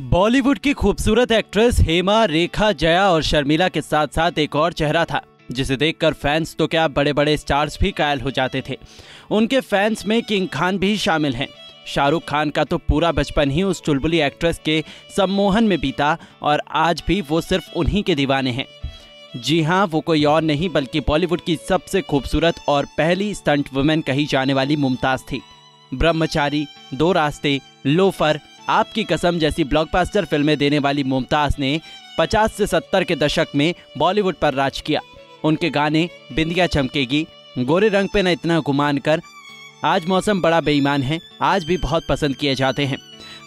बॉलीवुड की खूबसूरत एक्ट्रेस हेमा, रेखा, जया और शर्मिला के साथ साथ एक और चेहरा था जिसे देखकर फैंस तो क्या बड़े बड़े स्टार्स भी कायल हो जाते थे। उनके फैंस में किंग खान भी शामिल हैं। शाहरुख खान का तो पूरा बचपन ही उस चुलबुली एक्ट्रेस के सम्मोहन में बीता और आज भी वो सिर्फ उन्हीं के दीवाने हैं। जी हाँ, वो कोई और नहीं बल्कि बॉलीवुड की सबसे खूबसूरत और पहली स्टंट वुमेन कही जाने वाली मुमताज थी। ब्रह्मचारी, दो रास्ते, लोफर, आपकी कसम जैसी ब्लॉकबस्टर फिल्में देने वाली मुमताज ने 50 से 70 के दशक में बॉलीवुड पर राज किया। उनके गाने बिंदिया चमकेगी, गोरे रंग पे न इतना गुमान कर, आज मौसम बड़ा बेईमान है आज भी बहुत पसंद किए जाते हैं।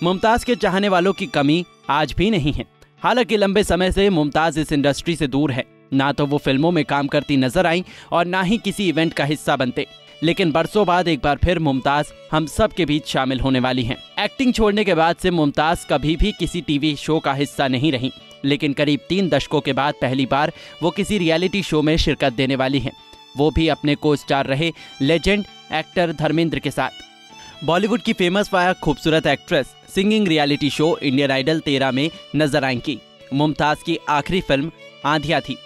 मुमताज के चाहने वालों की कमी आज भी नहीं है। हालांकि लंबे समय से मुमताज इस इंडस्ट्री से दूर है। ना तो वो फिल्मों में काम करती नजर आई और ना ही किसी इवेंट का हिस्सा बनते, लेकिन बरसों बाद एक बार फिर मुमताज हम सब के बीच शामिल होने वाली हैं। एक्टिंग छोड़ने के बाद से मुमताज कभी भी किसी टीवी शो का हिस्सा नहीं रही, लेकिन करीब 3 दशकों के बाद पहली बार वो किसी रियलिटी शो में शिरकत देने वाली हैं, वो भी अपने को स्टार रहे लेजेंड एक्टर धर्मेंद्र के साथ। बॉलीवुड की फेमस व खूबसूरत actress singing reality show Indian Idol 13 में नजर आएंगी। मुमताज की आखिरी फिल्म आंधिया थी।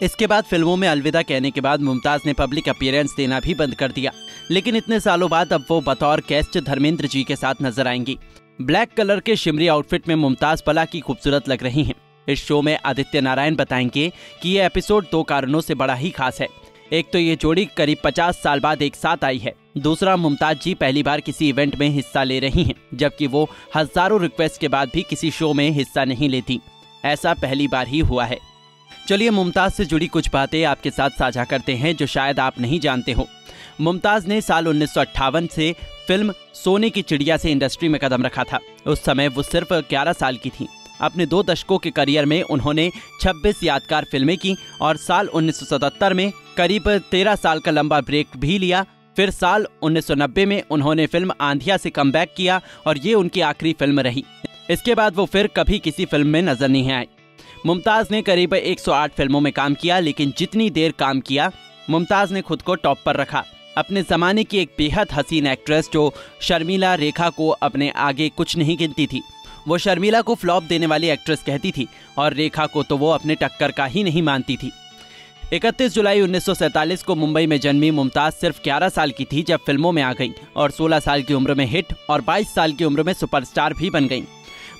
इसके बाद फिल्मों में अलविदा कहने के बाद मुमताज ने पब्लिक अपीयरेंस देना भी बंद कर दिया, लेकिन इतने सालों बाद अब वो बतौर गेस्ट धर्मेंद्र जी के साथ नजर आएंगी। ब्लैक कलर के शिमरी आउटफिट में मुमताज पला की खूबसूरत लग रही हैं। इस शो में आदित्य नारायण बताएंगे कि ये एपिसोड 2 कारणों से बड़ा ही खास है। एक तो ये जोड़ी करीब 50 साल बाद एक साथ आई है। दूसरा, मुमताज जी पहली बार किसी इवेंट में हिस्सा ले रही हैं, जबकि वो हजारों रिक्वेस्ट के बाद भी किसी शो में हिस्सा नहीं लेती। ऐसा पहली बार ही हुआ है। चलिए मुमताज से जुड़ी कुछ बातें आपके साथ साझा करते हैं जो शायद आप नहीं जानते हो। मुमताज ने साल 1958 से फिल्म सोने की चिड़िया से इंडस्ट्री में कदम रखा था। उस समय वो सिर्फ 11 साल की थी। अपने 2 दशकों के करियर में उन्होंने 26 यादगार फिल्में की और साल 1977 में करीब 13 साल का लंबा ब्रेक भी लिया। फिर साल 1990 में उन्होंने फिल्म आंधिया से कमबैक किया और ये उनकी आखिरी फिल्म रही। इसके बाद वो फिर कभी किसी फिल्म में नजर नहीं आए। मुमताज ने करीब 108 फिल्मों में काम किया, लेकिन जितनी देर काम किया मुमताज ने खुद को टॉप पर रखा। अपने ज़माने की एक बेहद हसीन एक्ट्रेस जो शर्मिला, रेखा को अपने आगे कुछ नहीं गिनती थी। वो शर्मिला को फ्लॉप देने वाली एक्ट्रेस कहती थी और रेखा को तो वो अपने टक्कर का ही नहीं मानती थी। 31 जुलाई 1947 को मुंबई में जन्मी मुमताज सिर्फ 11 साल की थी जब फिल्मों में आ गई और 16 साल की उम्र में हिट और 22 साल की उम्र में सुपरस्टार भी बन गई।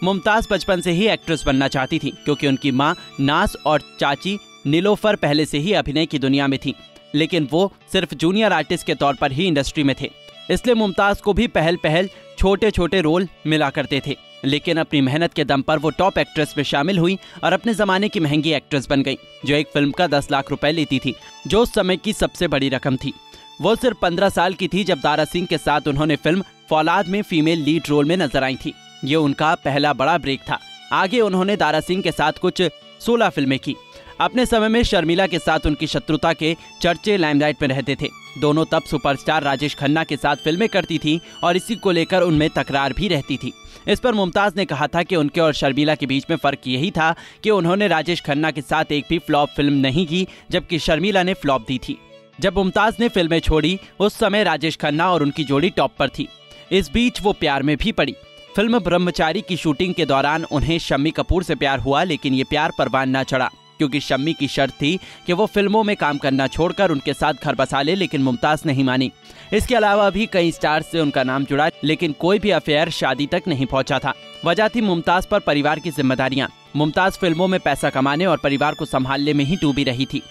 मुमताज बचपन से ही एक्ट्रेस बनना चाहती थी क्योंकि उनकी मां नास और चाची नीलोफर पहले से ही अभिनय की दुनिया में थी, लेकिन वो सिर्फ जूनियर आर्टिस्ट के तौर पर ही इंडस्ट्री में थे। इसलिए मुमताज को भी पहल छोटे छोटे रोल मिला करते थे, लेकिन अपनी मेहनत के दम पर वो टॉप एक्ट्रेस में शामिल हुई और अपने जमाने की महंगी एक्ट्रेस बन गई, जो एक फिल्म का 10 लाख रुपए लेती थी, जो उस समय की सबसे बड़ी रकम थी। वो सिर्फ 15 साल की थी जब दारा सिंह के साथ उन्होंने फिल्म फौलाद में फीमेल लीड रोल में नजर आई थी। ये उनका पहला बड़ा ब्रेक था। आगे उन्होंने दारा सिंह के साथ कुछ 16 फिल्में की। अपने समय में शर्मिला के साथ उनकी शत्रुता के चर्चे लाइमलाइट में रहते थे। दोनों तब सुपरस्टार राजेश खन्ना के साथ फिल्में करती थी और इसी को लेकर उनमें तकरार भी रहती थी। इस पर मुमताज ने कहा था कि उनके और शर्मिला के बीच में फर्क यही था कि उन्होंने राजेश खन्ना के साथ एक भी फ्लॉप फिल्म नहीं की, जबकि शर्मिला ने फ्लॉप दी थी। जब मुमताज ने फिल्में छोड़ी उस समय राजेश खन्ना और उनकी जोड़ी टॉप पर थी। इस बीच वो प्यार में भी पड़ी। फिल्म ब्रह्मचारी की शूटिंग के दौरान उन्हें शम्मी कपूर से प्यार हुआ, लेकिन ये प्यार परवान न चढ़ा क्योंकि शम्मी की शर्त थी कि वो फिल्मों में काम करना छोड़कर उनके साथ घर बसा ले, लेकिन मुमताज नहीं मानी। इसके अलावा भी कई स्टार्स से उनका नाम जुड़ा, लेकिन कोई भी अफेयर शादी तक नहीं पहुंचा था। वजह थी मुमताज पर परिवार की जिम्मेदारियां। मुमताज फिल्मों में पैसा कमाने और परिवार को संभालने में ही डूबी रही थी।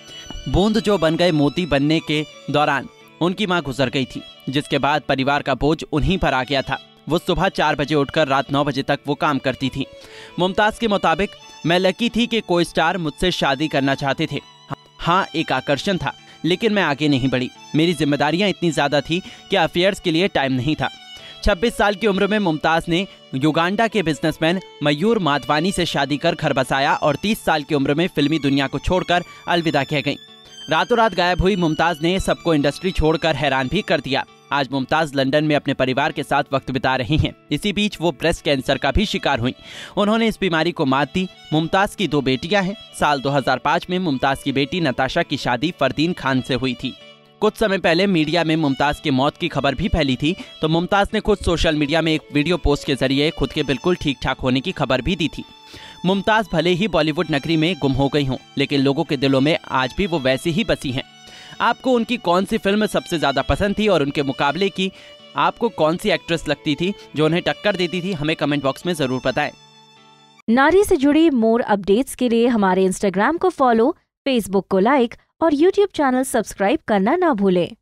बूंद जो बन गए मोती बनने के दौरान उनकी माँ गुजर गई थी, जिसके बाद परिवार का बोझ उन्हीं पर आ गया था। वो सुबह 4 बजे उठकर रात 9 बजे तक वो काम करती थी। मुमताज के मुताबिक मैं लकी थी कि कोई स्टार मुझसे शादी करना चाहते थे। हाँ, एक आकर्षण था, लेकिन मैं आगे नहीं बढ़ी। मेरी जिम्मेदारियां इतनी ज्यादा थी कि अफेयर्स के लिए टाइम नहीं था। 26 साल की उम्र में मुमताज ने युगांडा के बिजनेसमैन मयूर माधवानी से शादी कर घर बसाया और 30 साल की उम्र में फिल्मी दुनिया को छोड़कर अलविदा कह गई। रातों रात गायब हुई मुमताज ने सबको इंडस्ट्री छोड़कर हैरान भी कर दिया। आज मुमताज लंदन में अपने परिवार के साथ वक्त बिता रही हैं। इसी बीच वो ब्रेस्ट कैंसर का भी शिकार हुई। उन्होंने इस बीमारी को मात दी। मुमताज की 2 बेटियां हैं। साल 2005 में मुमताज की बेटी नताशा की शादी फरदीन खान से हुई थी। कुछ समय पहले मीडिया में मुमताज की मौत की खबर भी फैली थी, तो मुमताज ने खुद सोशल मीडिया में एक वीडियो पोस्ट के जरिए खुद के बिल्कुल ठीक ठाक होने की खबर भी दी थी। मुमताज भले ही बॉलीवुड नगरी में गुम हो गई हों, लेकिन लोगों के दिलों में आज भी वो वैसी ही बसी हैं। आपको उनकी कौन सी फिल्म सबसे ज्यादा पसंद थी और उनके मुकाबले की आपको कौन सी एक्ट्रेस लगती थी जो उन्हें टक्कर देती थी? हमें कमेंट बॉक्स में जरूर बताएं। नारी से जुड़ी मोर अपडेट्स के लिए हमारे इंस्टाग्राम को फॉलो, फेसबुक को लाइक और यूट्यूब चैनल सब्सक्राइब करना ना भूलें।